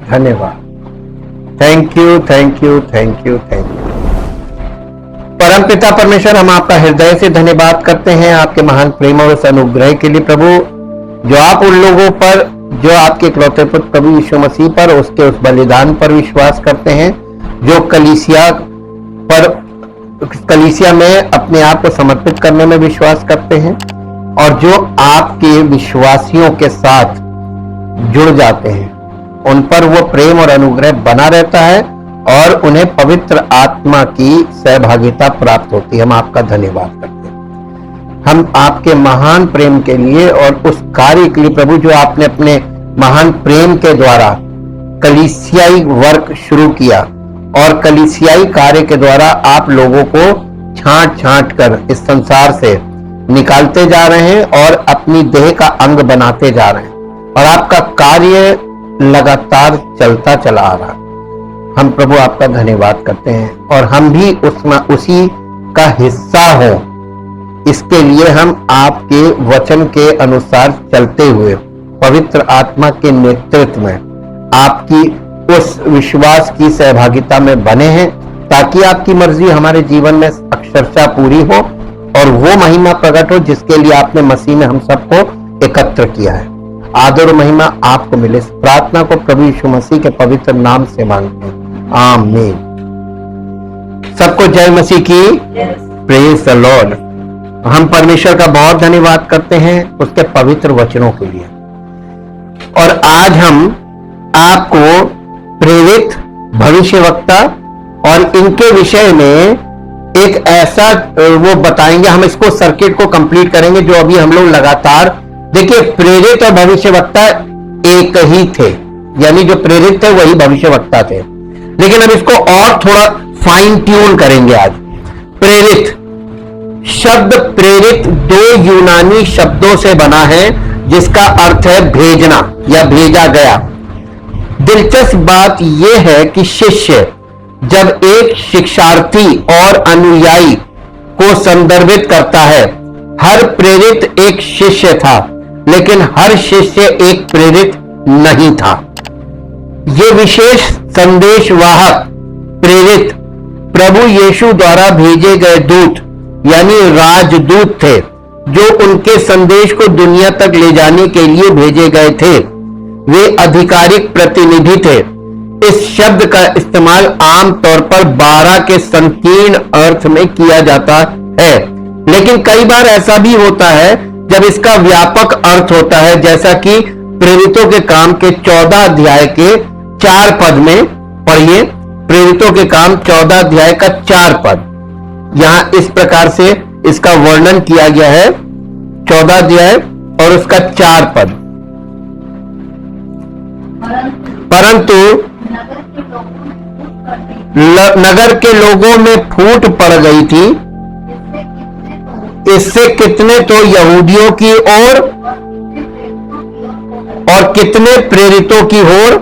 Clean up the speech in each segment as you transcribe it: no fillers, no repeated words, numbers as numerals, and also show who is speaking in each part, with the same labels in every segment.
Speaker 1: धन्यवाद। Thank you, thank you, thank you, thank you. परमपिता परमेश्वर, हम आपका हृदय से धन्यवाद करते हैं आपके महान प्रेम और उस अनुग्रह के लिए प्रभु, जो आप उन लोगों पर, जो आपके इकलौते पुत्र प्रभु यीशु मसीह पर, उसके उस बलिदान पर विश्वास करते हैं, जो कलीसिया में अपने आप को समर्पित करने में विश्वास करते हैं, और जो आपके विश्वासियों के साथ जुड़ जाते हैं, उन पर वो प्रेम और अनुग्रह बना रहता है और उन्हें पवित्र आत्मा की सहभागिता प्राप्त होती है। हम आपका धन्यवाद करते हैं। हम आपके महान प्रेम के लिए और उस कार्य के लिए प्रभु, जो आपने अपने महान प्रेम के द्वारा कलीसियाई वर्क शुरू किया और कलीसियाई कार्य के द्वारा आप लोगों को छांट छांट कर इस संसार से निकालते जा रहे हैं और अपनी देह का अंग बनाते जा रहे हैं, और आपका कार्य लगातार चलता चला आ रहा। हम प्रभु आपका धन्यवाद करते हैं, और हम भी उसमें उसी का हिस्सा हो, इसके लिए हम आपके वचन के अनुसार चलते हुए पवित्र आत्मा के नेतृत्व में आपकी उस विश्वास की सहभागिता में बने हैं, ताकि आपकी मर्जी हमारे जीवन में अक्षरशः पूरी हो और वो महिमा प्रकट हो जिसके लिए आपने मसीह में हम सबको एकत्र किया है। आदर और महिमा आपको मिले। इस प्रार्थना को प्रभु यीशु मसीह के पवित्र नाम से मांगते हैं, आमीन। सबको जय मसीह की, प्रेज द लॉर्ड। हम परमेश्वर का बहुत धन्यवाद करते हैं उसके पवित्र वचनों के लिए, और आज हम आपको प्रेरित, भविष्यवक्ता और इनके विषय में एक ऐसा वो बताएंगे। हम इसको सर्किट को कंप्लीट करेंगे जो अभी हम लोग लगातार, देखिए प्रेरित और भविष्यवक्ता एक ही थे, यानी जो प्रेरित थे वही भविष्यवक्ता थे, लेकिन हम इसको और थोड़ा फाइन ट्यून करेंगे आज। प्रेरित शब्द, प्रेरित दो यूनानी शब्दों से बना है जिसका अर्थ है भेजना या भेजा गया। दिलचस्प बात यह है कि शिष्य जब एक शिक्षार्थी और अनुयायी को संदर्भित करता है, हर प्रेरित एक शिष्य था, लेकिन हर शिष्य एक प्रेरित नहीं था। ये विशेष संदेशवाहक प्रेरित प्रभु यीशु द्वारा भेजे गए दूत यानी राजदूत थे, जो उनके संदेश को दुनिया तक ले जाने के लिए भेजे गए थे। वे आधिकारिक प्रतिनिधि थे। इस शब्द का इस्तेमाल आमतौर पर 12 के संकीर्ण अर्थ में किया जाता है, लेकिन कई बार ऐसा भी होता है जब इसका व्यापक अर्थ होता है, जैसा कि प्रेरितों के काम के 14 अध्याय के 4 पद में पढ़िए। प्रेरितों के काम 14 अध्याय का 4 पद, यहां इस प्रकार से इसका वर्णन किया गया है। 14 अध्याय और उसका 4 पद। परंतु नगर के लोगों में फूट पड़ गई थी, इससे कितने तो यहूदियों की ओर और कितने प्रेरितों की ओर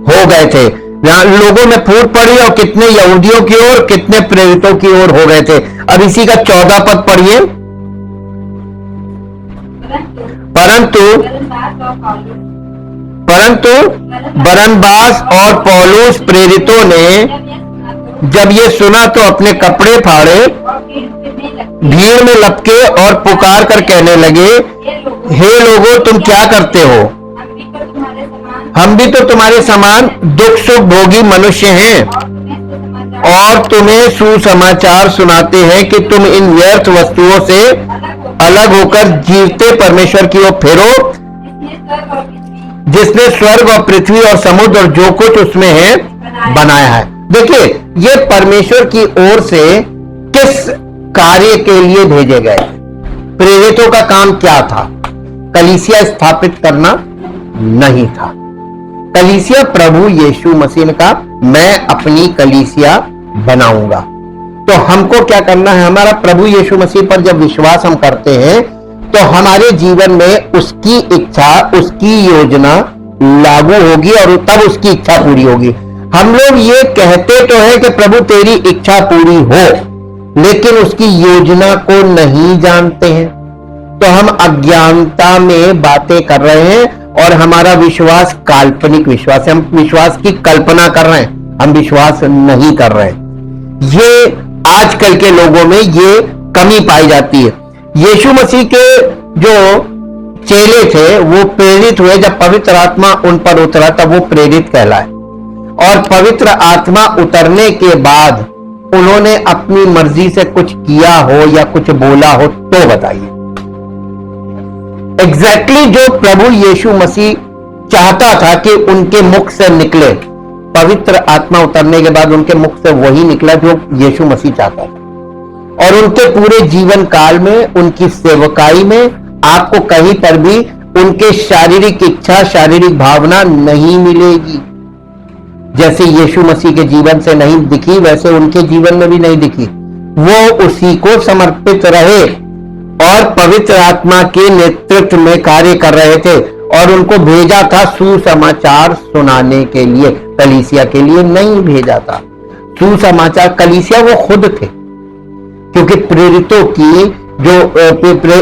Speaker 1: हो गए थे। यहां लोगों में फूट पड़ी और कितने यहूदियों की ओर, कितने प्रेरितों की ओर हो गए थे। अब इसी का 14 पद पढ़िए। परंतु बरनबास और पौलुस प्रेरितों ने जब ये सुना तो अपने कपड़े फाड़े, भीड़ में लपके और पुकार कर कहने लगे, हे लोगों, तुम क्या करते हो? हम भी तो तुम्हारे समान दुख सुख भोगी मनुष्य हैं, और तुम्हें सुसमाचार सुनाते हैं कि तुम इन व्यर्थ वस्तुओं से अलग होकर जीवते परमेश्वर की ओर फिरो, जिसने स्वर्ग और पृथ्वी और समुद्र और जो कुछ उसमें है बनाया है। देखिए, ये परमेश्वर की ओर से किस कार्य के लिए भेजे गए? प्रेरितों का काम क्या था? कलीसिया स्थापित करना नहीं था। कलीसिया प्रभु यीशु मसीह ने कहा, मैं अपनी कलीसिया बनाऊंगा। तो हमको क्या करना है? हमारा प्रभु यीशु मसीह पर जब विश्वास हम करते हैं तो हमारे जीवन में उसकी इच्छा, उसकी योजना लागू होगी और तब उसकी इच्छा पूरी होगी। हम लोग ये कहते तो है कि प्रभु तेरी इच्छा पूरी हो, लेकिन उसकी योजना को नहीं जानते हैं। तो हम अज्ञानता में बातें कर रहे हैं और हमारा विश्वास काल्पनिक विश्वास है। हम विश्वास की कल्पना कर रहे हैं, हम विश्वास नहीं कर रहे हैं। ये आजकल के लोगों में ये कमी पाई जाती है। यीशु मसीह के जो चेले थे वो प्रेरित हुए, जब पवित्र आत्मा उन पर उतरा तब वो प्रेरित कहलाए, और पवित्र आत्मा उतरने के बाद उन्होंने अपनी मर्जी से कुछ किया हो या कुछ बोला हो तो बताइए। एग्जैक्टली जो प्रभु यीशु मसीह चाहता था कि उनके मुख से निकले, पवित्र आत्मा उतरने के बाद उनके मुख से वही निकला जो यीशु मसीह चाहता था। और उनके पूरे जीवन काल में, उनकी सेवकाई में आपको कहीं पर भी उनके शारीरिक इच्छा, शारीरिक भावना नहीं मिलेगी। जैसे यीशु मसीह के जीवन से नहीं दिखी, वैसे उनके जीवन में भी नहीं दिखी। वो उसी को समर्पित रहे और पवित्र आत्मा के नेतृत्व में कार्य कर रहे थे, और उनको भेजा था सुसमाचार सुनाने के लिए, कलीसिया के लिए नहीं भेजा था। सुसमाचार कलीसिया वो खुद थे, क्योंकि प्रेरितों की जो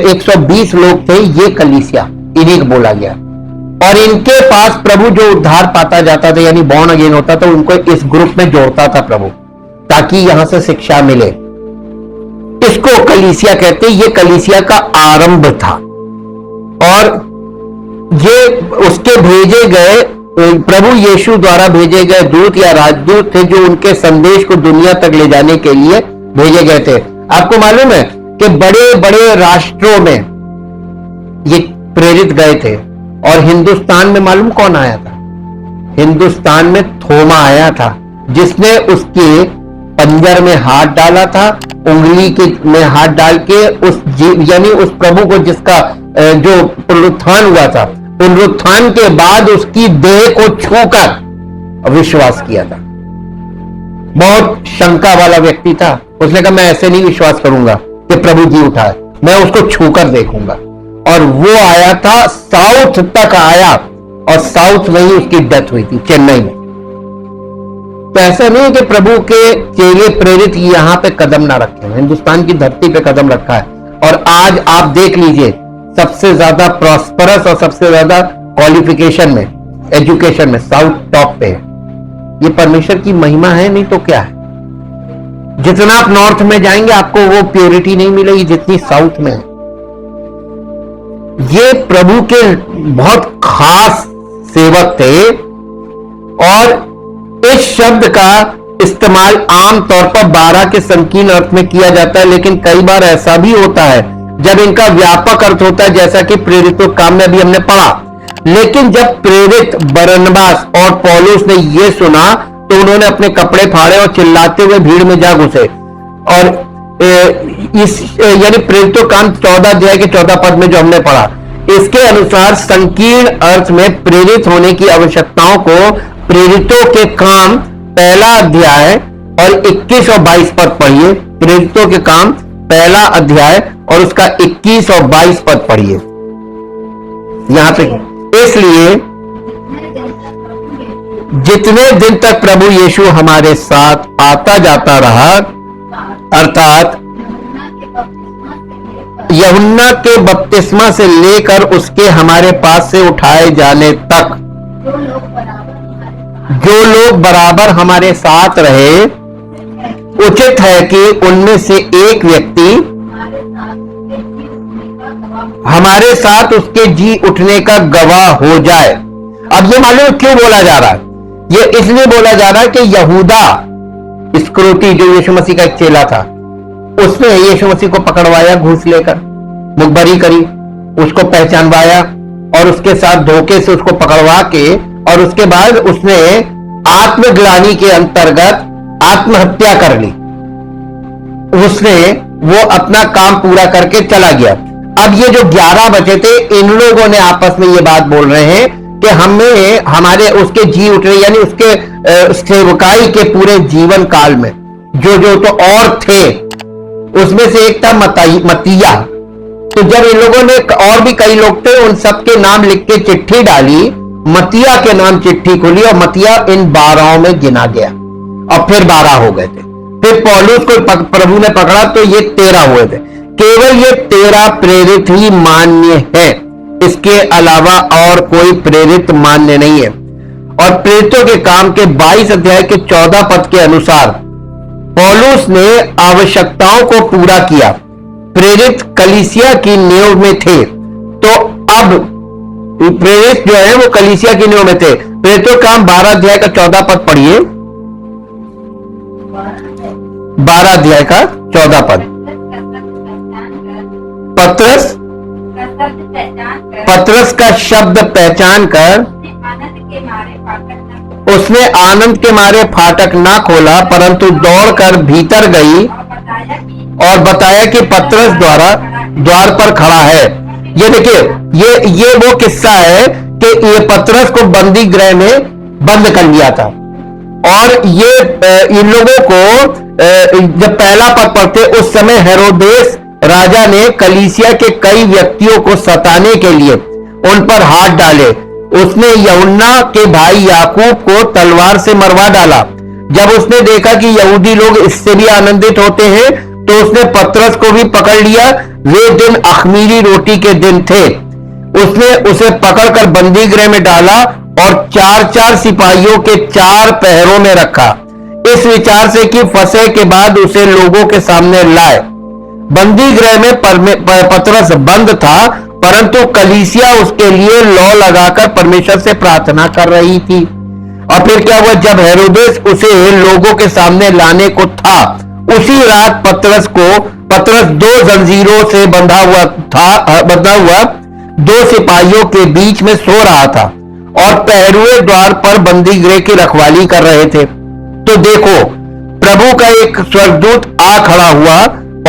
Speaker 1: 120 लोग थे ये कलीसिया, इन्हीं को बोला गया। और इनके पास प्रभु जो उद्धार पाता जाता था, यानी बॉर्न अगेन होता था, उनको इस ग्रुप में जोड़ता था प्रभु, ताकि यहां से शिक्षा मिले। इसको कलीसिया कहते, ये कलीसिया का आरंभ था। और ये उसके भेजे गए, प्रभु यीशु द्वारा भेजे गए दूत या राजदूत थे, जो उनके संदेश को दुनिया तक ले जाने के लिए भेजे गए थे। आपको मालूम है कि बड़े बड़े राष्ट्रों में ये प्रेरित गए थे। और हिंदुस्तान में मालूम कौन आया था? हिंदुस्तान में थोमा आया था, जिसने उसके पंजर में हाथ डाला था, उंगली के में हाथ डाल के यानी उस प्रभु को, जिसका जो पुनरुत्थान हुआ था, पुनरुत्थान के बाद उसकी देह को छूकर विश्वास किया था। बहुत शंका वाला व्यक्ति था, उसने कहा मैं ऐसे नहीं विश्वास करूंगा कि प्रभु जी उठा है, मैं उसको छूकर देखूंगा। और वो आया था, साउथ तक आया, और साउथ में ही उसकी डेथ हुई थी, चेन्नई में। तो ऐसा नहीं है कि प्रभु के चेले प्रेरित यहां पे कदम ना रखे हैं, हिंदुस्तान की धरती पे कदम रखा है। और आज आप देख लीजिए, सबसे ज्यादा प्रॉस्परस और सबसे ज्यादा क्वालिफिकेशन में, एजुकेशन में साउथ टॉप पे है। ये परमेश्वर की महिमा है, नहीं तो क्या है। जितना आप नॉर्थ में जाएंगे आपको वो प्योरिटी नहीं मिलेगी जितनी साउथ में है। ये प्रभु के बहुत खास सेवक थे। और इस शब्द का इस्तेमाल आमतौर पर 12 के संकीर्ण अर्थ में किया जाता है, लेकिन कई बार ऐसा भी होता है जब इनका व्यापक अर्थ होता है, जैसा कि प्रेरितों के काम में भी हमने पढ़ा। लेकिन जब प्रेरित बरनबास और पौलुस ने यह सुना तो उन्होंने अपने कपड़े फाड़े और चिल्लाते हुए भीड़ में जा घुसे। और इस यानी प्रेरितों काम 14 अध्याय के 14 पद में जो हमने पढ़ा, इसके अनुसार संकीर्ण अर्थ में प्रेरित होने की आवश्यकताओं को प्रेरितों के काम 1 अध्याय और 21 और 22 पद पढ़िए। प्रेरितों के काम 1 अध्याय और उसका 21 और 22 पद पढ़िए यहां पे। इसलिए जितने दिन तक प्रभु यीशु हमारे साथ आता जाता रहा, अर्थात यूहन्ना के बपतिस्मा से लेकर उसके हमारे पास से उठाए जाने तक, जो लोग बराबर हमारे साथ रहे, उचित है कि उनमें से एक व्यक्ति हमारे साथ उसके जी उठने का गवाह हो जाए। अब ये मालूम क्यों बोला जा रहा है? ये इसलिए बोला जा रहा है कि यहूदा इस्करियोती, जो यीशु मसीह का एक चेला था, उसने यीशु मसीह को पकड़वाया, घूस लेकर मुखबरी करी, उसको पहचानवाया और उसके साथ धोखे से उसको पकड़वा के, और उसके बाद उसने आत्मग्लानि के अंतर्गत आत्महत्या कर ली। उसने वो अपना काम पूरा करके चला गया। अब ये जो 11 बचे थे, इन लोगों ने आपस में ये बात बोल रहे हैं कि हमें हमारे उसके जी उठने, यानी उसके सेवकाई के पूरे जीवन काल में जो जो तो और थे, उसमें से एक था मतिया। तो जब इन लोगों ने, और भी कई लोग थे, उन सबके नाम लिख के चिट्ठी डाली, मतिया के नाम चिट्ठी खुली और मतिया इन 12 में गिना गया और फिर 12 हो गए थे। फिर पौलुस को प्रभु ने पकड़ा तो ये 13 हुए थे। केवल ये 13 प्रेरित ही मान्य है। इसके अलावा और कोई प्रेरित मान्य नहीं है। और प्रेरितों के काम के 22 अध्याय के 14 पद के अनुसार पौलुस ने आवश्यकताओं को पूरा किया। प्रेरित कलीसिया की नींव में थे, तो अब प्रेरित जो है वो कलीसिया की नींव में थे। प्रेरितों का काम 12 अध्याय का 14 पद पढ़िए। 12 अध्याय का 14 पद। पतरस का शब्द पहचान कर उसने आनंद के मारे फाटक ना खोला, परंतु दौड़कर भीतर गई और बताया कि पतरस द्वार पर खड़ा है। ये देखिए, ये वो किस्सा है कि ये पतरस को बंदी गृह में बंद कर लिया था, और ये इन लोगों को जब पहला पद पढ़ते उस समय हेरोदेस राजा ने कलीसिया के कई व्यक्तियों को सताने के लिए उन पर हाथ डाले। उसने यूहन्ना के भाई याकूब को तलवार से मरवा डाला। जब उसने देखा कि यहूदी लोग इससे भी आनंदित होते हैं, तो उसने पतरस को भी पकड़ लिया। वे दिन अख़मीरी रोटी के दिन थे। उसने उसे पकड़कर बंदी गृह में डाला और 4-4 सिपाहियों के 4 पहरों में रखा, इस विचार से कि फसह के बाद उसे लोगों के सामने लाए। बंदी गृह में पतरस बंद था, परंतु कलीसिया उसके लिए लौ लगाकर परमेश्वर से प्रार्थना कर रही थी। और फिर क्या हुआ, जब हेरोदेस उसे लोगों के सामने लाने को था, उसी रात पतरस 2 जंजीरों से बंधा हुआ 2 सिपाहियों के बीच में सो रहा था और पहरुए द्वार पर बंदी गृह की रखवाली कर रहे थे। तो देखो, प्रभु का एक स्वर्गदूत आ खड़ा हुआ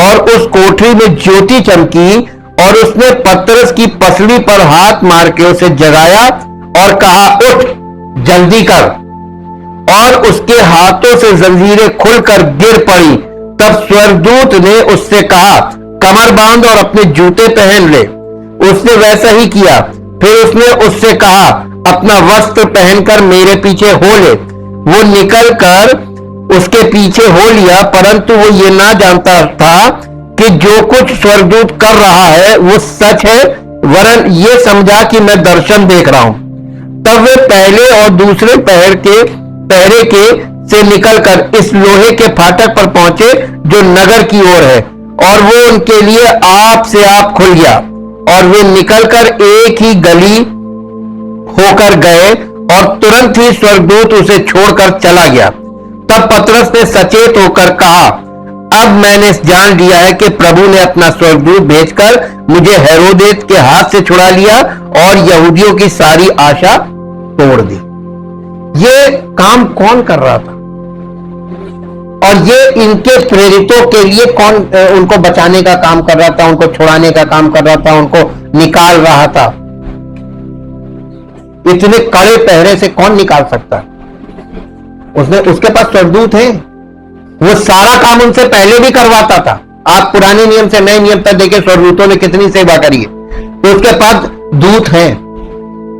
Speaker 1: और उस कोठरी में ज्योति चमकी, और उसने पतरस की पसली पर हाथ मार के उसे जगाया और कहा, उठ, जल्दी कर। और उसके हाथों से जंजीरें खुलकर गिर पड़ी। तब स्वर्गदूत ने उससे कहा, कमर बांध और अपने जूते पहन ले। उसने वैसा ही किया। फिर उसने उससे कहा, अपना वस्त्र पहनकर मेरे पीछे हो ले। वो निकल कर उसके पीछे हो लिया, परंतु वो ये ना जानता था कि जो कुछ स्वर्गदूत कर रहा है वो सच है, वरन ये समझा कि मैं दर्शन देख रहा हूं। तब वे पहले और दूसरे पहरे के से निकलकर इस लोहे के फाटक पर पहुंचे जो नगर की ओर है, और वो उनके लिए आप से आप खुल गया, और वे निकलकर एक ही गली होकर गए, और तुरंत ही स्वर्गदूत उसे छोड़कर चला गया। तब पतरस ने सचेत होकर कहा, अब मैंने जान लिया है कि प्रभु ने अपना स्वर्गदूत भेजकर मुझे हेरोदेस के हाथ से छुड़ा लिया और यहूदियों की सारी आशा तोड़ दी। ये काम कौन कर रहा था, और ये इनके प्रेरितों के लिए कौन उनको बचाने का काम कर रहा था, उनको छुड़ाने का काम कर रहा था, उनको निकाल रहा था। इतने कड़े पहरे से कौन निकाल सकता है? उसके पास स्वर्गदूत है, वो सारा काम उनसे पहले भी करवाता था। आप पुराने नियम से नए नियम तक देखें, स्वर्गदूतों ने कितनी सेवा करी है। तो उसके पास दूत हैं।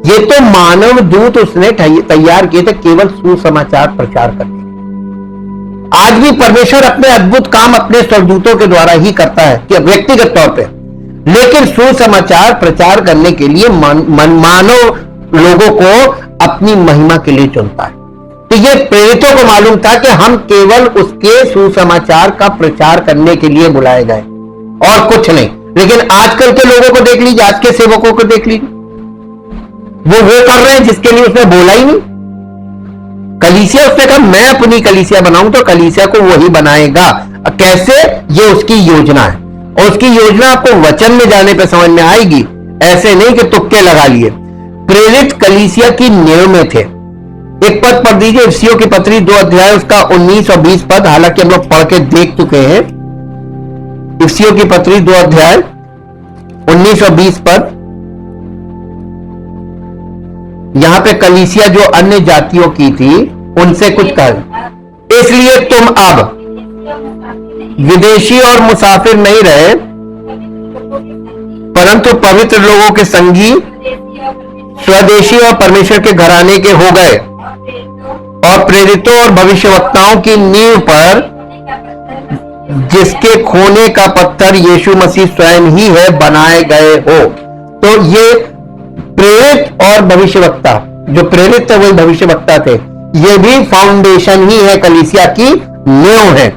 Speaker 1: ये तो मानव दूत उसने तैयार किए थे केवल सुसमाचार प्रचार करने। आज भी परमेश्वर अपने अद्भुत काम अपने स्वर्गदूतों के द्वारा ही करता है, कि व्यक्तिगत तौर पे, लेकिन सुसमाचार प्रचार करने के लिए मानव लोगों को अपनी महिमा के लिए चुनता है। तो ये प्रेरितों को मालूम था कि हम केवल उसके सुसमाचार का प्रचार करने के लिए बुलाए गए और कुछ नहीं। लेकिन आजकल के लोगों को देख लीजिए, आज के सेवकों को देख लीजिए, वो कर रहे हैं जिसके लिए उसने बोला ही नहीं। कलीसिया, उसने कहा मैं अपनी कलीसिया बनाऊं, तो कलीसिया को वही बनाएगा। कैसे? ये उसकी योजना है, और उसकी योजना आपको वचन में जाने पे समझ में आएगी, ऐसे नहीं कि तुक्के लगा लिए। प्रेरित कलीसिया की नींव में थे। एक पद पढ़ दीजिए, इफिसियों की पत्री 2 अध्याय उसका 19 और 20 पद। हालांकि हम लोग पढ़ के देख चुके हैं। इफिसियों की पत्री 2 अध्याय 19 और 20 पद। यहां पे कलीसिया जो अन्य जातियों की थी उनसे कुछ कहा, इसलिए तुम अब विदेशी और मुसाफिर नहीं रहे, परंतु पवित्र लोगों के संगी, स्वदेशी और परमेश्वर के घराने के हो गए, और प्रेरितों और भविष्यवक्ताओं की नींव पर, जिसके खोने का पत्थर यीशु मसीह स्वयं ही है, बनाए गए हो। तो ये प्रेरित और भविष्यवक्ता, जो प्रेरित थे वही भविष्यवक्ता थे, ये भी फाउंडेशन ही है, कलीसिया की नींव है,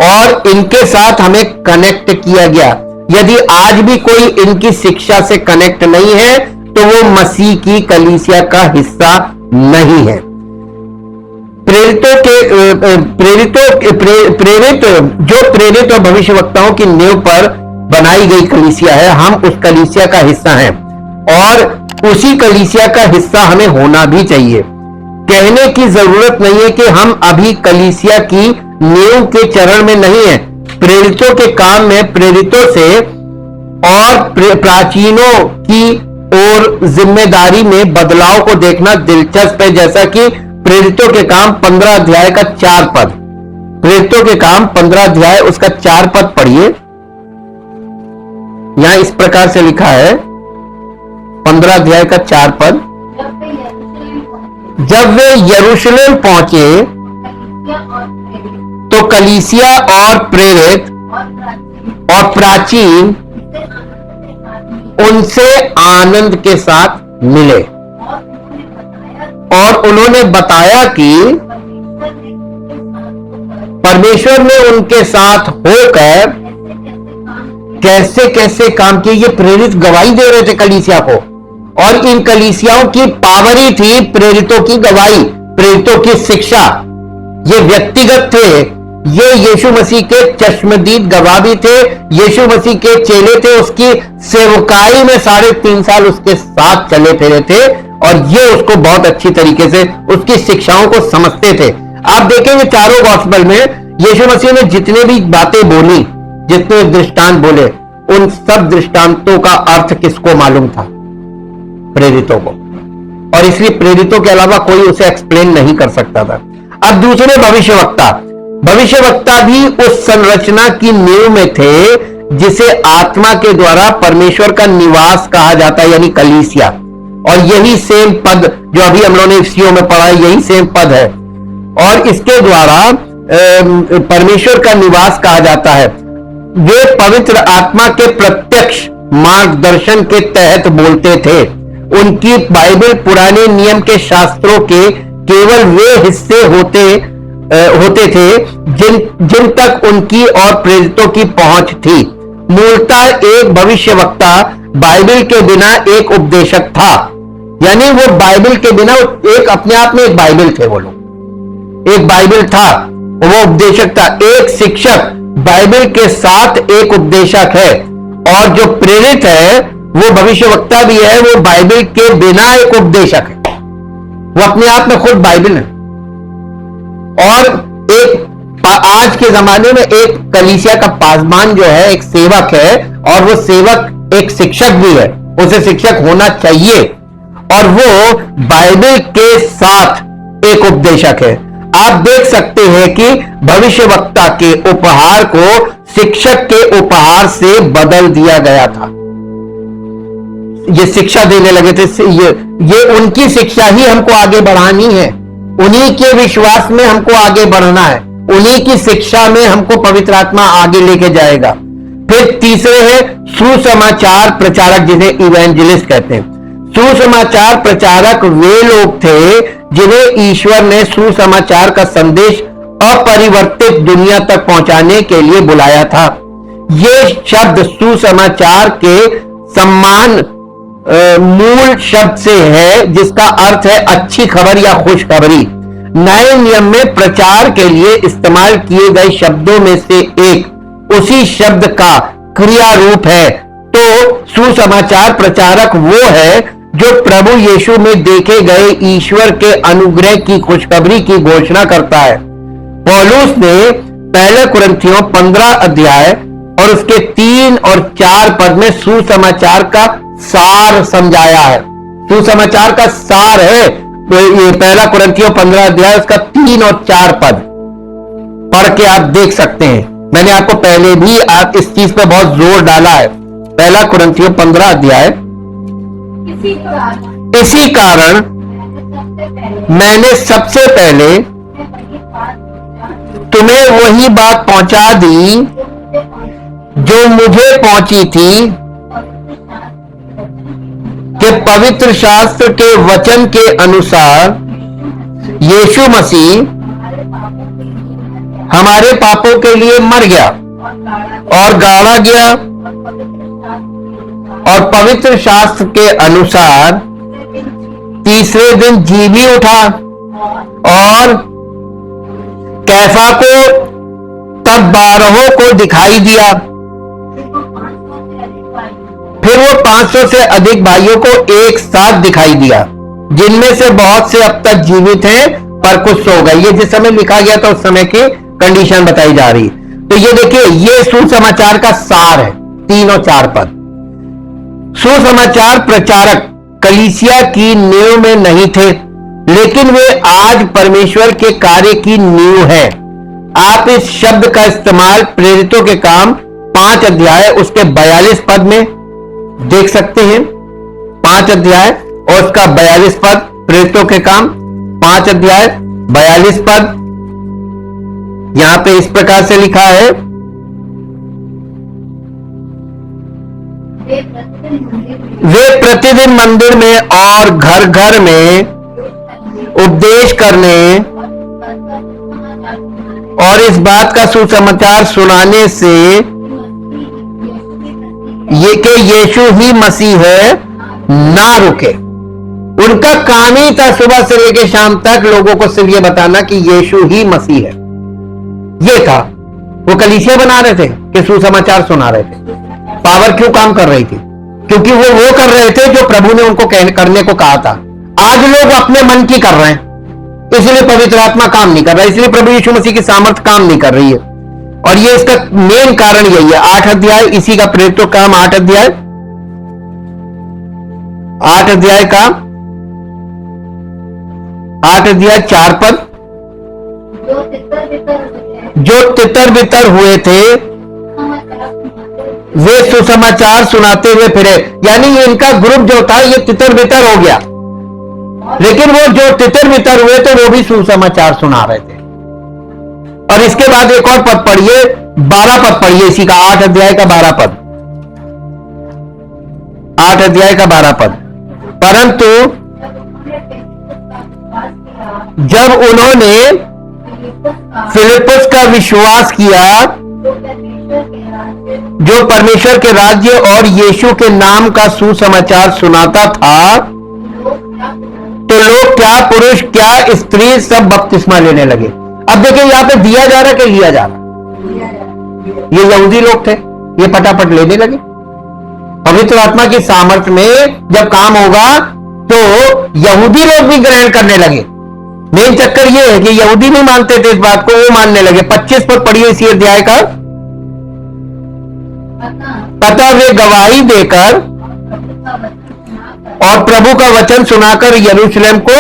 Speaker 1: और इनके साथ हमें कनेक्ट किया गया। यदि आज भी कोई इनकी शिक्षा से कनेक्ट नहीं है तो वो मसीह की कलीसिया का हिस्सा नहीं है। प्रेरित और भविष्यवक्ताओं की नींव पर बनाई गई कलीसिया है, हम उस कलीसिया का हिस्सा हैं और उसी कलीसिया का हिस्सा हमें होना भी चाहिए। कहने की जरूरत नहीं है कि हम अभी कलीसिया की नींव के चरण में नहीं है। प्रेरितों के काम में प्रेरितों से और प्राचीनों की और जिम्मेदारी में बदलाव को देखना दिलचस्प है, जैसा कि प्रेरितों के काम 15 अध्याय का 4 पद, प्रेरितों के काम 15 अध्याय उसका 4 पद पढ़िए। यहां इस प्रकार से लिखा है, 15 अध्याय का 4 पद, जब वे यरूशलेम पहुंचे तो कलीसिया और प्रेरित और प्राचीन उनसे आनंद के साथ मिले और उन्होंने बताया कि परमेश्वर ने उनके साथ होकर कैसे कैसे काम किए। ये प्रेरित गवाही दे रहे थे कलीसिया को, और इन कलीसियाओं की पावर ही थी प्रेरितों की गवाही, प्रेरितों की शिक्षा। ये व्यक्तिगत थे, ये यीशु मसीह के चश्मदीद गवाह भी थे, यीशु मसीह के चेले थे, उसकी सेवकाई में 3.5 साल उसके साथ चले फिरे थे और ये उसको बहुत अच्छी तरीके से उसकी शिक्षाओं को समझते थे। आप देखेंगे चारों गॉस्पेल में यीशु मसीह ने जितने भी बातें बोली, जितने दृष्टांत बोले, उन सब दृष्टांतों का अर्थ किसको मालूम था? प्रेरितों को, और इसलिए प्रेरितों के अलावा कोई उसे एक्सप्लेन नहीं कर सकता था। अब दूसरे भविष्यवक्ता भी उस संरचना की नींव में थे जिसे आत्मा के द्वारा परमेश्वर का निवास कहा जाता है, यानी कलीसिया। और यही सेम पद जो अभी हम लोगों ने सीओ में पढ़ा है, यही सेम पद है, और इसके द्वारा परमेश्वर का निवास कहा जाता है। वे पवित्र आत्मा के प्रत्यक्ष मार्गदर्शन के तहत बोलते थे। उनकी बाइबल पुराने नियम के शास्त्रों के केवल वे हिस्से होते थे जिन तक उनकी और प्रेरितों की पहुंच थी। मूलतः एक भविष्यवक्ता बाइबल के बिना एक उपदेशक था, यानी वो बाइबल के बिना एक अपने आप में एक बाइबल थे, वो लोग एक बाइबल था, वो उपदेशक था। एक शिक्षक बाइबल के साथ एक उपदेशक है, और जो प्रेरित है वो भविष्यवक्ता भी है, वो बाइबल के बिना एक उपदेशक है, वो अपने आप में खुद बाइबल है। और एक आज के जमाने में एक कलीसिया का पासबान जो है एक सेवक है, और वो सेवक एक शिक्षक भी है, उसे शिक्षक होना चाहिए, और वो बाइबल के साथ एक उपदेशक है। आप देख सकते हैं कि भविष्यवक्ता के उपहार को शिक्षक के उपहार से बदल दिया गया था। ये शिक्षा देने लगे थे, ये उनकी शिक्षा ही हमको आगे बढ़ानी है, उन्हीं के विश्वास में हमको आगे बढ़ना है, उन्हीं की शिक्षा में हमको पवित्र आत्मा आगे लेके जाएगा। फिर तीसरे है सुसमाचार प्रचारक, जिन्हें इवेंजलिस्ट कहते हैं। सुसमाचार प्रचारक वे लोग थे जिन्हें ईश्वर ने सुसमाचार का संदेश अपरिवर्तित दुनिया तक पहुंचाने के लिए बुलाया था। ये शब्द सुसमाचार के सम्मान मूल शब्द से है, जिसका अर्थ है अच्छी खबर या खुशखबरी। नए नियम में प्रचार के लिए इस्तेमाल किए गए शब्दों में से एक उसी शब्द का क्रिया रूप है। तो सुसमाचार प्रचारक वो है जो प्रभु यीशु में देखे गए ईश्वर के अनुग्रह की खुशखबरी की घोषणा करता है। पौलुस ने पहले कुरिन्थियों 15 अध्याय और उसके 3 और 4 पद में सुसमाचार का सार समझाया है। सुसमाचार का सार है ये पहला कुरिन्थियों 15 अध्याय उसका 3 और 4 पद पढ़ के आप देख सकते हैं। मैंने आपको पहले भी आप इस चीज पर बहुत जोर डाला है। पहला कुरिन्थियों 15 अध्याय, इसी कारण मैंने सबसे पहले तुम्हें वही बात पहुंचा दी जो मुझे पहुंची थी कि पवित्र शास्त्र के वचन के अनुसार यीशु मसीह हमारे पापों के लिए मर गया और गाड़ा गया और पवित्र शास्त्र के अनुसार तीसरे दिन जी भी उठा और कैफा को तब 12 को दिखाई दिया। फिर वो 500 से अधिक भाइयों को एक साथ दिखाई दिया, जिनमें से बहुत से अब तक जीवित हैं पर कुछ सो गए। ये जिस समय लिखा गया था उस समय की कंडीशन बताई जा रही है। तो ये देखिए, ये सुसमाचार का सार है, 3 और 4 पद। सुसमाचार प्रचारक कलीसिया की नींव में नहीं थे, लेकिन वे आज परमेश्वर के कार्य की नींव है। आप इस शब्द का इस्तेमाल प्रेरितों के काम 5 अध्याय उसके 42 पद में देख सकते हैं। 5 अध्याय और उसका 42 पद, प्रेरितों के काम 5 अध्याय 42 पद। यहां पे इस प्रकार से लिखा है, वे प्रतिदिन मंदिर में और घर घर में उपदेश करने और इस बात का सुसमाचार सुनाने से ये कि यीशु ही मसीह है ना रुके। उनका काम ही था सुबह से लेकर शाम तक लोगों को सिर्फ ये बताना कि यीशु ही मसीह है। ये था, वो कलीसिया बना रहे थे कि सुसमाचार सुना रहे थे। पावर क्यों काम कर रही थी? क्योंकि वो कर रहे थे जो प्रभु ने उनको करने को कहा था। आज लोग अपने मन की कर रहे हैं, इसलिए पवित्र आत्मा काम नहीं कर रहा है, इसलिए प्रभु यीशु मसीह की सामर्थ काम नहीं कर रही है। और ये इसका मेन कारण यही है। 8 अध्याय इसी का प्रेरितों काम 8 अध्याय का 8 अध्याय 4 पद, जो तितर बितर हुए थे वे सुसमाचार सुनाते हुए फिरे। यानी इनका ग्रुप जो था ये तितर बितर हो गया, लेकिन वो जो तितर बितर हुए थे वो भी सुसमाचार सुना रहे थे। और इसके बाद एक और पद पढ़िए, 12 पद पढ़िए इसी का, 8 अध्याय का 12 पद, 8 अध्याय का 12 पद। परंतु जब उन्होंने फिलिप्पुस का विश्वास किया, जो परमेश्वर के राज्य और यीशु के नाम का सुसमाचार सुनाता था, तो लोग क्या पुरुष क्या स्त्री सब बपतिस्मा लेने लगे। अब देखिए यहां पे दिया जा रहा है कि लिया जा रहा? ये यहूदी लोग थे, ये पटापट लेने लगे। पवित्र आत्मा की सामर्थ्य में जब काम होगा तो यहूदी लोग भी ग्रहण करने लगे। मेन चक्कर ये है कि यहूदी नहीं मानते थे इस बात को, वो मानने लगे। 25 पद पढ़िए इसी अध्याय का। अतः वे गवाही देकर और प्रभु का वचन सुनाकर यरूशलेम को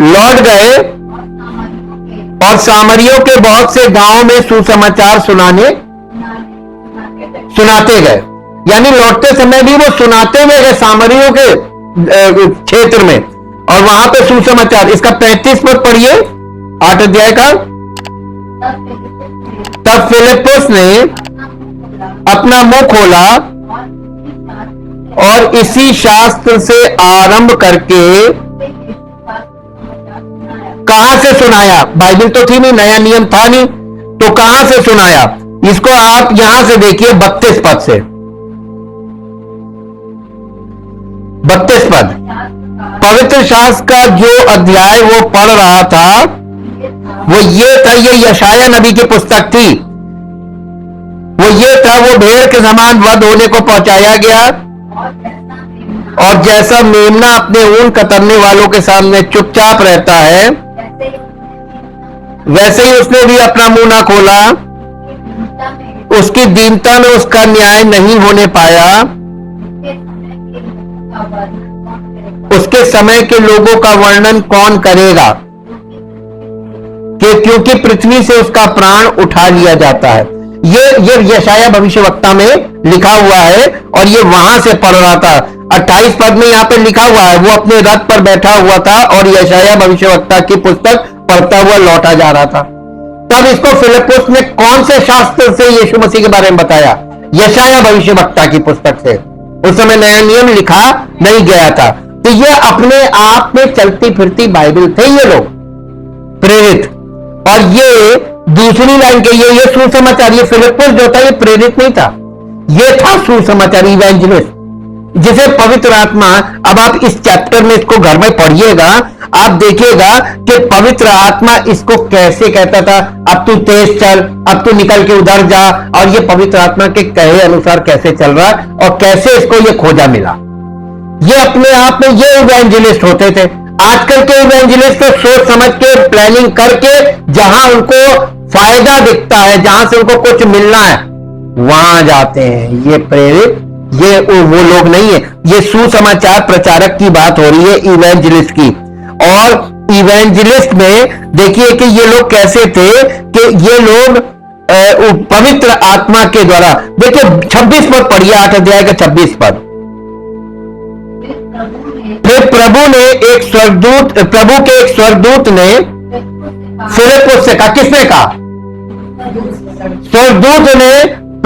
Speaker 1: लौट गए और सामरियों के बहुत से गांवों में सुसमाचार सुनाते गए। यानी लौटते समय भी वो सुनाते हुए गए सामरियों के क्षेत्र में, और वहां पे सुसमाचार। इसका 35 पद पढ़िए 8 अध्याय का। तब फिलिप्पुस ने अपना मुंह खोला और इसी शास्त्र से आरंभ करके कहां से सुनाया? बाइबल तो थी नहीं, नया नियम था नहीं, तो कहां से सुनाया? इसको आप यहां से देखिए 32 पद से। 32 पद, पवित्र शास्त्र का जो अध्याय वो पढ़ रहा था वो ये था, ये यशाया नबी की पुस्तक थी। वो ये था, वो भेड़ के समान वध होने को पहुंचाया गया, और जैसा मेमना अपने ऊन कतरने वालों के सामने चुपचाप रहता है, वैसे ही उसने भी अपना मुंह ना खोला। उसकी दीनता में उसका न्याय नहीं होने पाया। उसके समय के लोगों का वर्णन कौन करेगा? कि क्योंकि पृथ्वी से उसका प्राण उठा लिया जाता है। ये यशाया भविष्यवक्ता में लिखा हुआ है, और ये वहां से पढ़ रहा था। 28 पद में यहां पे लिखा हुआ है, वो अपने रथ पर बैठा हुआ था और यशाया भविष्यवक्ता की पुस्तक पढ़ता हुआ लौटा जा रहा था। तब इसको फिलिप्पुस ने कौन से शास्त्र से यीशु मसीह के बारे में बताया? यशाया भविष्यवक्ता की पुस्तक से। उस समय नया नियम लिखा नहीं गया था। तो ये अपने आप में चलती फिरती बाइबल थे ये लोग, प्रेरित। और ये दूसरी लाइन के ये सुसमाचार, ये फिलिप्पुस जो था ये प्रेरित नहीं था, ये था सुसमाचार, इवेंजलिस्ट, जिसे पवित्र आत्मा, अब आप इस चैप्टर में इसको घर में पढ़िएगा, आप देखिएगा कि पवित्र आत्मा इसको कैसे कहता था, अब तू तेज चल, अब तू निकल के उधर जा, और ये पवित्र आत्मा के कहे अनुसार कैसे चल रहा और कैसे इसको ये खोजा मिला। ये अपने आप में ये इवेंजलिस्ट होते थे। आजकल के इवेंजलिस्ट तो सोच समझ के प्लानिंग करके जहां उनको फायदा दिखता है, जहां से उनको कुछ मिलना है वहां जाते हैं। ये प्रेरित, ये वो लोग नहीं है। ये सुसमाचार प्रचारक की बात हो रही है, इवेंजलिस्ट की। और इवेंजलिस्ट में देखिए कि ये लोग कैसे थे कि ये लोग पवित्र आत्मा के द्वारा, देखिए 26 पद पढ़िए, 8 अध्याय का 26 पद। फिर प्रभु के एक स्वर्गदूत ने फिलिप्पुस से कहा, किसने कहा? स्वर्गदूत ने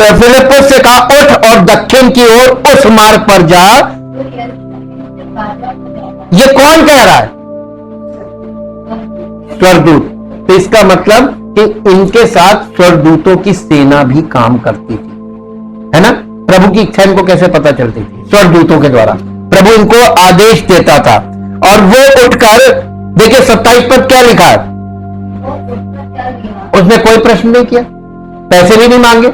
Speaker 1: फिलिप्पुस से कहा, उठ और दक्षिण की ओर उस मार्ग पर जा। ये कौन कह रहा है? स्वर्गदूत। तो इसका मतलब कि इनके साथ स्वर्गदूतों की सेना भी काम करती थी, है ना। प्रभु की इच्छा इनको कैसे पता चलती थी? स्वर्गदूतों के द्वारा प्रभु इनको आदेश देता था। और वो उठकर, देखिए 27 पर क्या लिखा है, उसने कोई प्रश्न नहीं किया, पैसे भी नहीं मांगे।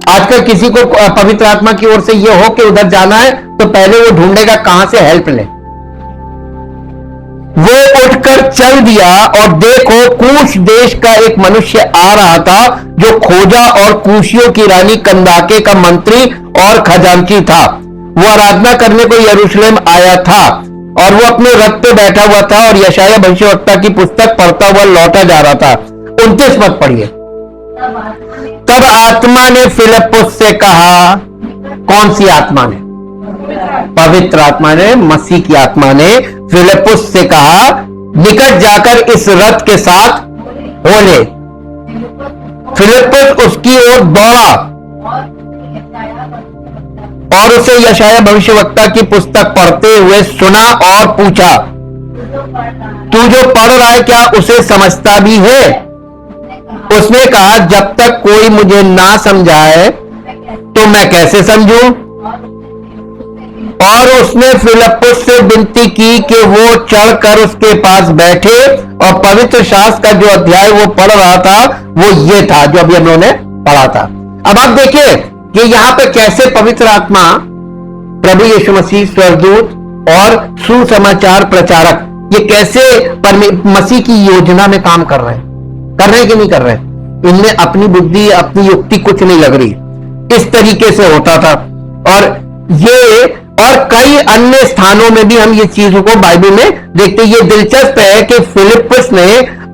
Speaker 1: आजकल किसी को पवित्र आत्मा की ओर से ये हो कि उधर जाना है तो पहले वो ढूंढेगा कहां से हेल्प ले। वो उठकर चल दिया और देखो कूश देश का एक मनुष्य आ रहा था जो खोजा और कूशियों की रानी कंदाके का मंत्री और खजांची था। वो आराधना करने को यरूशलेम आया था और वो अपने रथ पे बैठा हुआ था और यशायाह भविष्यवक्ता की पुस्तक पढ़ता हुआ लौटा जा रहा था। 29 मत पढ़िए। तब आत्मा ने फिलिप्पुस से कहा, कौन सी आत्मा ने? पवित्र आत्मा ने, मसीह की आत्मा ने फिलिप्पुस से कहा, निकट जाकर इस रथ के साथ हो ले। फिलिप्पुस उसकी ओर दौड़ा और उसे यशायाह भविष्यवक्ता की पुस्तक पढ़ते हुए सुना और पूछा, तू जो पढ़ रहा है क्या उसे समझता भी है? उसने कहा, जब तक कोई मुझे ना समझाए तो मैं कैसे समझूं? और उसने फिलिप्पुस से विनती की कि वो चढ़कर उसके पास बैठे और पवित्र शास्त्र का जो अध्याय वो पढ़ रहा था वो ये था जो अभी हम लोगों ने पढ़ा था। अब आप देखिए कि यहां पे कैसे पवित्र आत्मा, प्रभु यीशु मसीह, स्वर्गदूत और सुसमाचार प्रचारक, ये कैसे मसीह की योजना में काम कर रहे हैं कि नहीं कर रहे हैं। इनमें अपनी बुद्धि, अपनी युक्ति कुछ नहीं लग रही। इस तरीके से होता था। और कई अन्य स्थानों में भी हम ये चीजों को बाइबल में देखते। ये दिलचस्प है कि फिलिप्पुस ने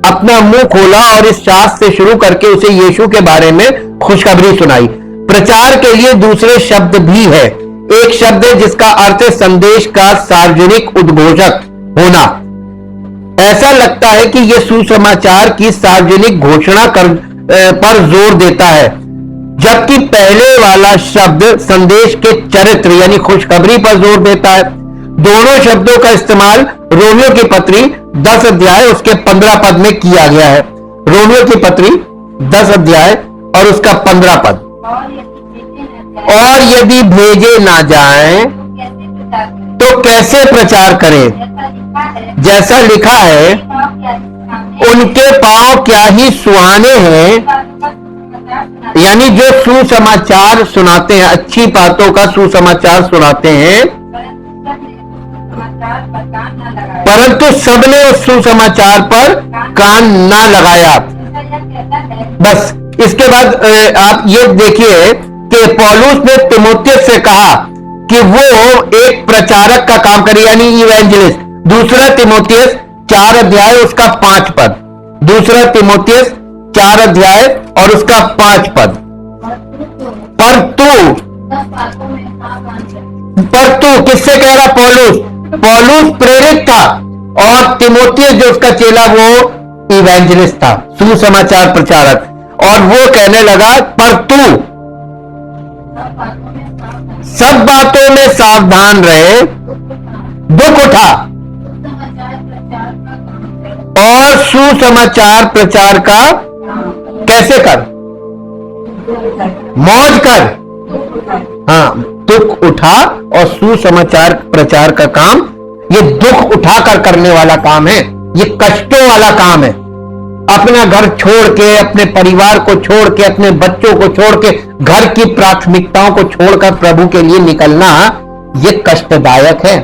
Speaker 1: अपना मुंह खोला और इस शास्त्र से शुरू करके उसे यीशु के बारे में खुशखबरी सुनाई। प्रचार के लिए दूसरे शब्द भी है। एक शब्द है जिसका अर्थ है संदेश का सार्वजनिक उद्घोषक होना। ऐसा लगता है कि यह सुसमाचार की सार्वजनिक घोषणा पर जोर देता है, जबकि पहले वाला शब्द संदेश के चरित्र यानी खुशखबरी पर जोर देता है। दोनों शब्दों का इस्तेमाल रोमियो की पत्री 10 अध्याय उसके 15 पद में किया गया है। रोमियो की पत्री 10 अध्याय और उसका 15 पद। और यदि भेजे ना जाएं तो कैसे प्रचार करें? जैसा लिखा है, उनके पांव क्या ही सुहाने हैं। यानी जो सुसमाचार सुनाते हैं, अच्छी बातों का सुसमाचार सुनाते हैं, परंतु सबने उस सुसमाचार पर कान ना लगाया। बस इसके बाद आप ये देखिए कि पौलुस ने तीमुथियुस से कहा कि वो एक प्रचारक का काम करे, यानी इवेंजलिस्ट। दूसरा तीमुथियुस 4 अध्याय उसका 5 पद। दूसरा तीमुथियुस 4 अध्याय और उसका 5 पद। पर तू किससे कह रहा? पौलुस प्रेरित था और तीमुथियुस जो उसका चेला वो इवेंजलिस्ट था, सुसमाचार प्रचारक। और वो कहने लगा, पर तू सब बातों में सावधान रहे दुख उठा और सुसमाचार प्रचार का कैसे कर, मौज कर। हाँ, दुख उठा और सुसमाचार प्रचार का काम, ये दुख उठाकर करने वाला काम है, ये कष्टों वाला काम है। अपना घर छोड़ के, अपने परिवार को छोड़ के, अपने बच्चों को छोड़ के, घर की प्राथमिकताओं को छोड़कर प्रभु के लिए निकलना, ये कष्टदायक है।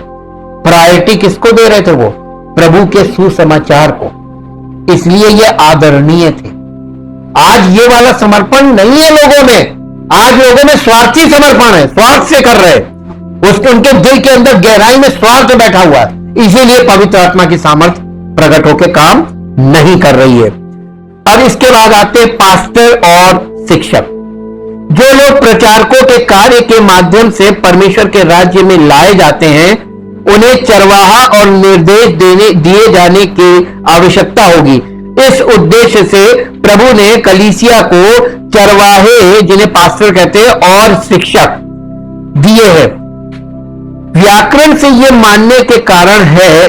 Speaker 1: प्रायोरिटी किसको दे रहे थे वो? प्रभु के सुसमाचार को। इसलिए ये आदरणीय थे। आज ये वाला समर्पण नहीं है लोगों में। आज लोगों में स्वार्थी समर्पण है, स्वार्थ से कर रहे, उसके उनके दिल के अंदर गहराई में स्वार्थ बैठा हुआ है। इसीलिए पवित्र आत्मा की सामर्थ्य प्रकट होकर काम नहीं कर रही है। अब इसके बाद आते हैं पास्टर और शिक्षक। जो लोग प्रचारकों के कार्य के माध्यम से परमेश्वर के राज्य में लाए जाते हैं, उन्हें चरवाहा और निर्देश दिए जाने की आवश्यकता होगी। इस उद्देश्य से प्रभु ने कलीसिया को चरवाहे, जिन्हें पास्टर कहते हैं, और शिक्षक दिए हैं। व्याकरण से यह मानने के कारण है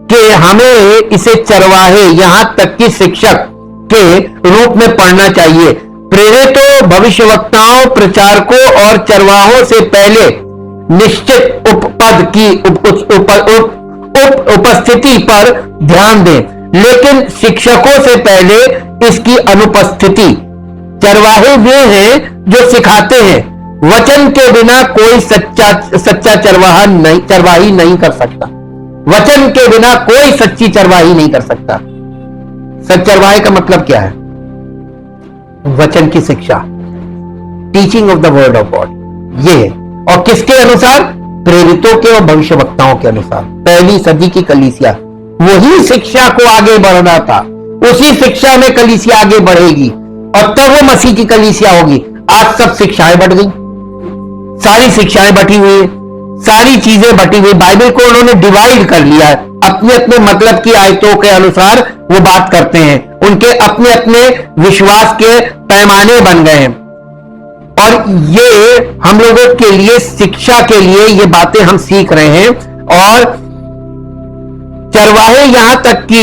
Speaker 1: कि हमें इसे चरवाहे, यहां तक कि शिक्षक के रूप में पढ़ना चाहिए। प्रेरितों, भविष्यवक्ताओं, प्रचारकों और चरवाहों से पहले निश्चित उपपद की उपस्थिति पर ध्यान दें, लेकिन शिक्षकों से पहले इसकी अनुपस्थिति। चरवाहे वे हैं जो सिखाते हैं। वचन के बिना कोई सच्चा चरवाही नहीं कर सकता। वचन के बिना कोई सच्ची चरवाही नहीं कर सकता। चरवाहे का मतलब क्या है? वचन की शिक्षा, teaching of the word of God, ये है। और किसके अनुसार? प्रेरितों के और भविष्यवक्ताओं के अनुसार। पहली सदी की कलीसिया वही शिक्षा को आगे बढ़ना था, उसी शिक्षा में कलीसिया आगे बढ़ेगी और तब वो मसीह की कलीसिया होगी। आज सब शिक्षाएं बढ़ गई, सारी शिक्षाएं बटी हुई है, सारी चीजें बटी हुई। बाइबल को उन्होंने डिवाइड कर लिया है, अपने अपने मतलब की आयतों के अनुसार वो बात करते हैं। उनके अपने अपने विश्वास के पैमाने बन गए हैं और ये हम लोगों के लिए, शिक्षा के लिए ये बातें हम सीख रहे हैं। और चरवाहे, यहां तक कि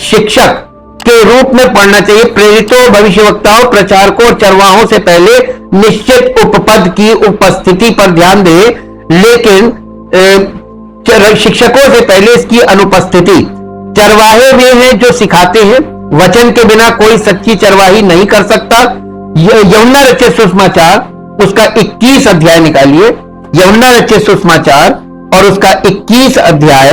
Speaker 1: शिक्षक के रूप में पढ़ना चाहिए। प्रेरितों, भविष्यवक्ताओं, प्रचारकों और चरवाहों से पहले निश्चित उपपद की उपस्थिति पर ध्यान दें, लेकिन शिक्षकों से पहले इसकी अनुपस्थिति। चरवाहे वे हैं जो सिखाते हैं। वचन के बिना कोई सच्ची चरवाही नहीं कर सकता। यूहन्ना रचित सुसमाचार, उसका 21 अध्याय निकालिए। यूहन्ना रचित सुसमाचार और उसका 21 अध्याय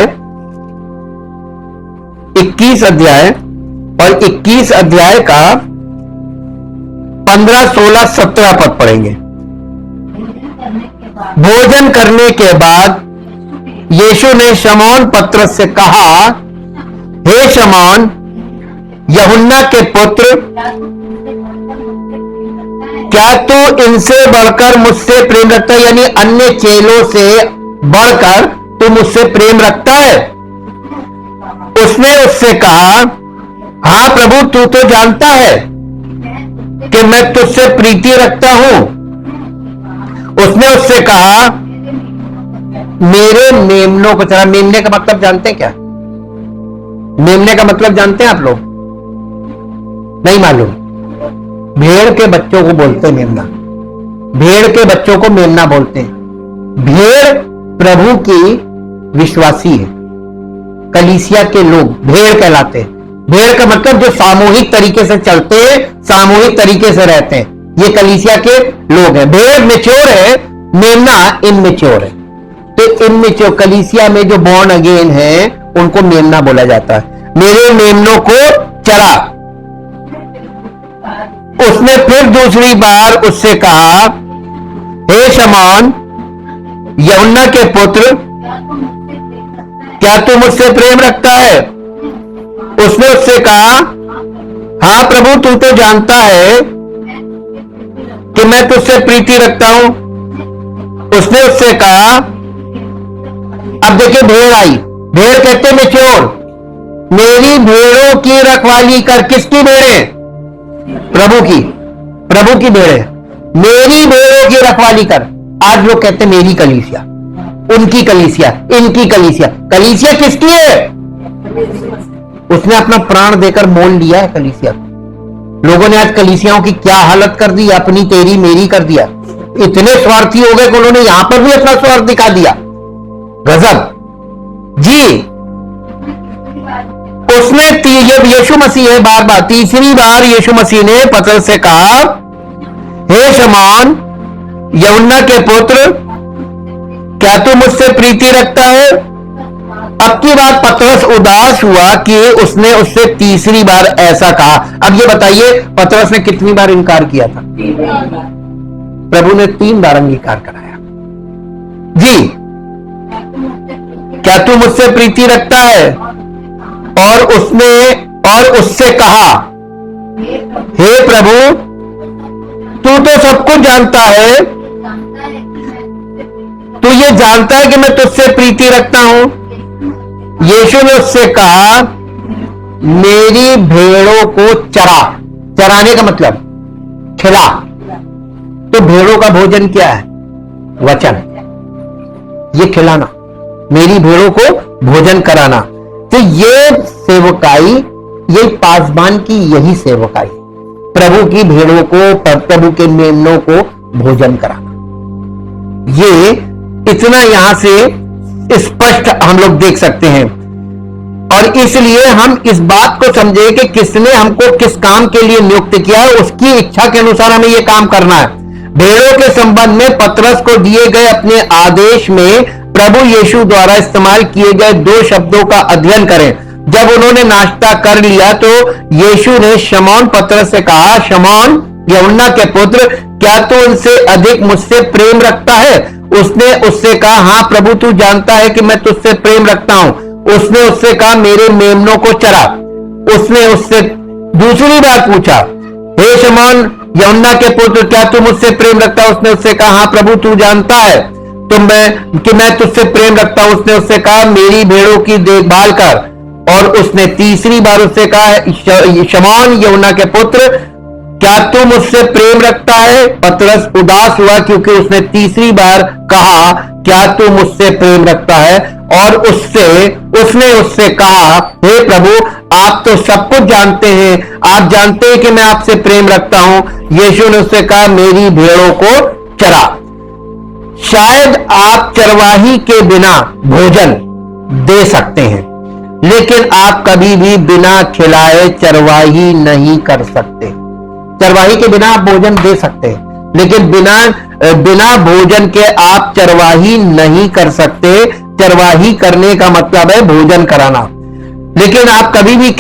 Speaker 1: और 21 अध्याय का 15, 16, 17 पद पढ़ेंगे। भोजन करने के बाद यीशु ने शमौन पतरस से कहा, हे शमौन, यूहन्ना के पुत्र, क्या तू इनसे बढ़कर मुझसे प्रेम रखता है? यानी अन्य चेलों से बढ़कर तू मुझसे प्रेम रखता है? उसने उससे कहा, हां प्रभु, तू तो जानता है कि मैं तुझसे प्रीति रखता हूं। उसने उससे कहा, मेरे मेमनों को चला। मेमने का मतलब जानते हैं क्या? मेमने का मतलब जानते हैं आप लोग? नहीं मालूम? भेड़ के बच्चों को बोलते हैं मेमना। भेड़ के बच्चों को मेमना बोलते हैं। भेड़ प्रभु की विश्वासी है। कलीसिया के लोग भेड़ कहलाते हैं। भेड़ का मतलब जो सामूहिक तरीके से चलते हैं, सामूहिक तरीके से रहते हैं, ये कलीसिया के लोग हैं। भेड़ मैच्योर है, मेमना इनमैच्योर है। तो इनमैच्योर कलीसिया में जो बॉर्न अगेन है, उनको मेमना बोला जाता है। मेरे मेमनों को चरा। उसने फिर दूसरी बार उससे कहा, हे शमौन, यूहन्ना के पुत्र, क्या तू मुझसे प्रेम रखता है? उसने उससे कहा, हां प्रभु, तू तो जानता है कि मैं तुझसे प्रीति रखता हूं। उसने उससे कहा, अब देखिए भेड़ आई। भेड़ कहते मैच्योर। मेरी भेड़ों की रखवाली कर। किसकी भेड़ें? प्रभु की। प्रभु की भेड़ें। मेरी भेड़ों की रखवाली कर। आज लोग कहते मेरी कलीसिया। उनकी कलीसिया, इनकी कलीसिया। कलीसिया किसकी है? उसने अपना प्राण देकर मोल लिया है कलीसिया को। लोगों ने आज कलीसियाओं की क्या हालत कर दी, अपनी तेरी मेरी कर दिया। इतने स्वार्थी हो गए कि उन्होंने यहां पर भी अपना स्वार्थ दिखा दिया। गजब जी। उसने जब यीशु मसीह है, बार बार तीसरी बार यीशु मसीह ने पतरस से कहा, हे शमौन यूहन्ना के पुत्र, क्या तू मुझसे प्रीति रखता है? अब की बात पतरस उदास हुआ कि उसने उससे तीसरी बार ऐसा कहा। अब ये बताइए पतरस ने कितनी बार इनकार किया था? प्रभु ने 3 बार अंगीकार कराया। जी, क्या तू मुझसे प्रीति रखता है? और उससे कहा, हे प्रभु तू तो सब कुछ जानता है, तू ये जानता है कि मैं तुझसे प्रीति रखता हूं। यीशु ने उससे कहा, मेरी भेड़ों को चरा। चराने का मतलब खिला। तो भेड़ों का भोजन क्या है? वचन। ये खिलाना, मेरी भेड़ों को भोजन कराना। तो ये सेवकाई, ये पासबान की यही सेवकाई, प्रभु की भेड़ों को, प्रभु के मेमनों को भोजन कराना। ये इतना यहां से स्पष्ट हम लोग देख सकते हैं। और इसलिए हम इस बात को समझे कि किसने हमको किस काम के लिए नियुक्त किया है, उसकी इच्छा के अनुसार हमें यह काम करना है। भेड़ों के संबंध में पतरस को दिए गए अपने आदेश में प्रभु यीशु द्वारा इस्तेमाल किए गए 2 शब्दों का अध्ययन करें। जब उन्होंने नाश्ता कर लिया तो यीशु ने शमौन पतरस से कहा, शमौन यूहन्ना के पुत्र, क्या तू उनसे अधिक मुझसे प्रेम रखता है? उसने उससे कहा, हां प्रभु तू जानता है कि मैं तुझसे प्रेम रखता हूं। उसने उससे कहा, मेरे मेमनों को चरा। उसने उससे दूसरी बार पूछा, हे शमौन यूहन्ना के पुत्र, क्या तू मुझसे प्रेम रखता है? उसने उससे कहा, हां प्रभु तू जानता है कि मैं तुझसे प्रेम रखता हूं। उसने उससे कहा, मेरी भेड़ों की देखभाल कर। और उसने तीसरी बार उससे कहा, शमौन यूहन्ना के पुत्र, क्या तू मुझसे प्रेम रखता है? पतरस उदास हुआ क्योंकि उसने तीसरी बार कहा, क्या तू मुझसे प्रेम रखता है? और उसने उससे कहा, हे प्रभु आप तो सब कुछ जानते हैं, आप जानते हैं कि मैं आपसे प्रेम रखता हूं। यीशु ने उससे कहा, मेरी भेड़ों को चरा। शायद आप चरवाही के बिना भोजन दे सकते हैं, लेकिन आप कभी भी बिना खिलाए चरवाही नहीं कर सकते। चरवाही के बिना आप भोजन दे सकते हैं, लेकिन बिना भोजन के आप चरवाही नहीं कर सकते। चरवाही करने का मतलब है भोजन कराना, लेकिन आप कभी भी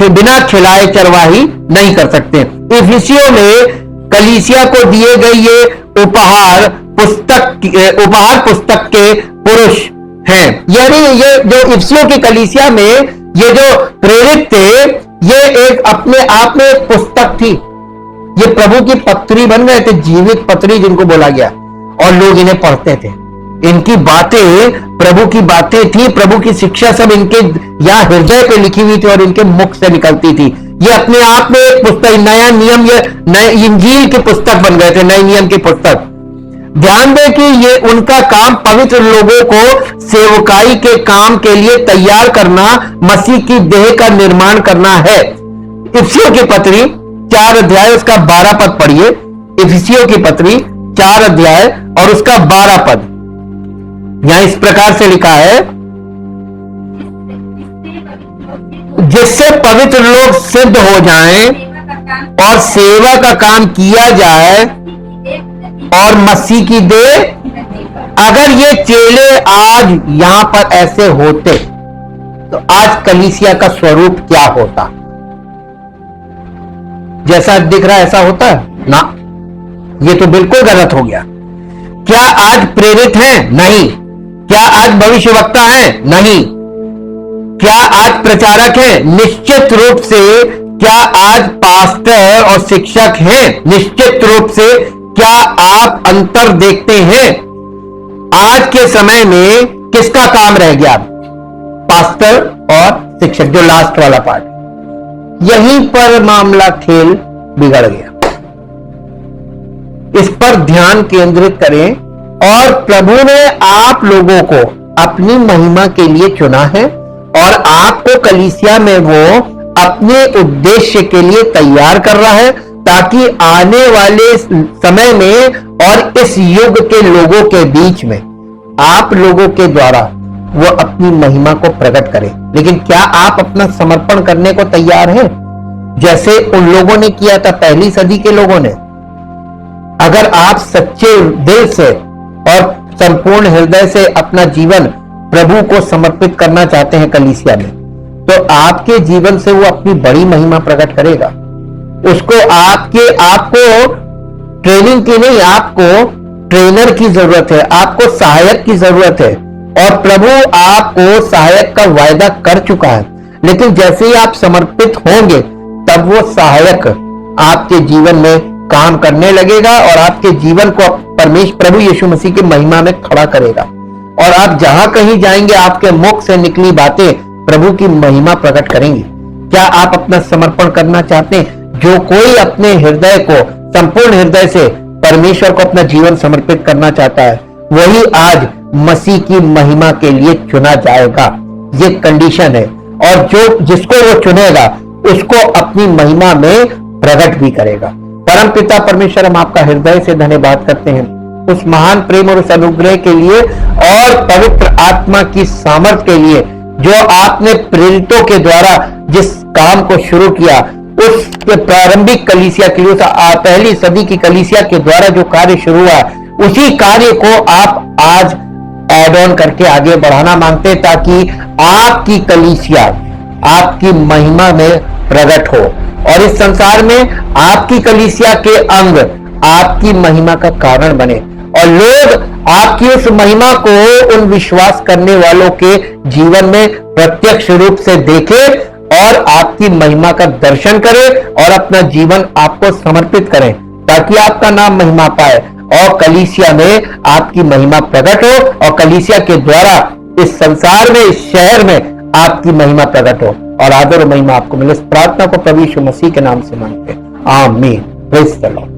Speaker 1: बिना खिलाए चरवाही नहीं कर सकते। इफिसियों में कलीसिया को दिए गए ये उपहार पुस्तक के पुरुष हैं। यानी ये जो इफिसियों की कलीसिया में ये जो प्रेरित थे, ये एक अपने आप में एक पुस्तक थी। ये प्रभु की पत्री बन गए थे, जीवित पत्री जिनको बोला गया, और लोग इन्हें पढ़ते थे। इनकी बातें प्रभु की बातें थी, प्रभु की शिक्षा सब इनके यहां हृदय पे लिखी हुई थी और इनके मुख से निकलती थी। ये अपने आप में एक पुस्तक, नया नियम, ये नए इंजील की पुस्तक बन गए थे, नए नियम की पुस्तक। ध्यान दें कि ये उनका काम पवित्र लोगों को सेवकाई के काम के लिए तैयार करना, मसीह की देह का निर्माण करना है। इफिसियों की पत्री 4 अध्याय उसका 12 पद पढ़िए। इफिसियों की पत्री 4 अध्याय और उसका 12 पद। यहां इस प्रकार से लिखा है, जिससे पवित्र लोग सिद्ध हो जाएं और सेवा का काम किया जाए और मसीह की देह। अगर ये चेले आज यहां पर ऐसे होते तो आज कलीसिया का स्वरूप क्या होता? जैसा दिख रहा है ऐसा होता है ना? ये तो बिल्कुल गलत हो गया। क्या आज प्रेरित हैं? नहीं। क्या आज भविष्यवक्ता हैं? नहीं। क्या आज प्रचारक हैं? निश्चित रूप से। क्या आज पास्टर और शिक्षक हैं? निश्चित रूप से। क्या आप अंतर देखते हैं? आज के समय में किसका काम रह गया? पास्टर और शिक्षक, जो लास्ट वाला पार्ट। यहीं पर मामला खेल बिगड़ गया। इस पर ध्यान केंद्रित करें और प्रभु ने आप लोगों को अपनी महिमा के लिए चुना है और आपको कलीसिया में वो अपने उद्देश्य के लिए तैयार कर रहा है, ताकि आने वाले समय में और इस युग के लोगों के बीच में आप लोगों के द्वारा वो अपनी महिमा को प्रकट करे। लेकिन क्या आप अपना समर्पण करने को तैयार हैं, जैसे उन लोगों ने किया था, पहली सदी के लोगों ने? अगर आप सच्चे दिल से और संपूर्ण हृदय से अपना जीवन प्रभु को समर्पित करना चाहते हैं कलीसिया में, तो आपके जीवन से वो अपनी बड़ी महिमा प्रकट करेगा। उसको आपको ट्रेनिंग की नहीं, आपको ट्रेनर की जरूरत है, आपको सहायक की जरूरत है। और प्रभु आपको सहायक का वायदा कर चुका है, लेकिन जैसे ही आप समर्पित होंगे तब वो सहायक आपके जीवन में काम करने लगेगा और आपके जीवन को परमेश्वर प्रभु यीशु मसीह की महिमा में खड़ा करेगा। और आप जहां कहीं जाएंगे, आपके मुख से निकली बातें प्रभु की महिमा प्रकट करेंगी। क्या आप अपना समर्पण करना चाहते हैं? जो कोई अपने हृदय को संपूर्ण हृदय से परमेश्वर को अपना जीवन समर्पित करना चाहता है, वही आज मसीह की महिमा के लिए चुना जाएगा। ये कंडीशन है। और जिसको वो चुनेगा उसको अपनी महिमा में प्रकट भी करेगा। परम पिता परमेश्वर, हम आपका हृदय से धन्यवाद करते हैं उस महान प्रेम और उस अनुग्रह के लिए और पवित्र आत्मा की सामर्थ के लिए जो आपने प्रेरितों के द्वारा जिस काम को शुरू किया, उस प्रारंभिक कलीसिया के लिए, पहली सदी की कलीसिया के द्वारा जो कार्य शुरू हुआ, उसी कार्य को आप आज ऐड ऑन करके आगे बढ़ाना मांगते हैं, ताकि आपकी कलीसिया आपकी महिमा में प्रकट हो और इस संसार में आपकी कलीसिया के अंग आपकी महिमा का कारण बने और लोग आपकी उस महिमा को उन विश्वास करने वालों के जीवन में प्रत्यक्ष रूप से देखें और आपकी महिमा का दर्शन करें और अपना जीवन आपको समर्पित करें, ताकि आपका नाम महिमा पाए और कलीसिया में आपकी महिमा प्रकट हो और कलीसिया के द्वारा इस संसार में, इस शहर में आपकी महिमा प्रकट हो और आदर और महिमा आपको मिले। इस प्रार्थना को प्रभु यीशु मसीह के नाम से मांगते हैं, आमीन। Praise the Lord.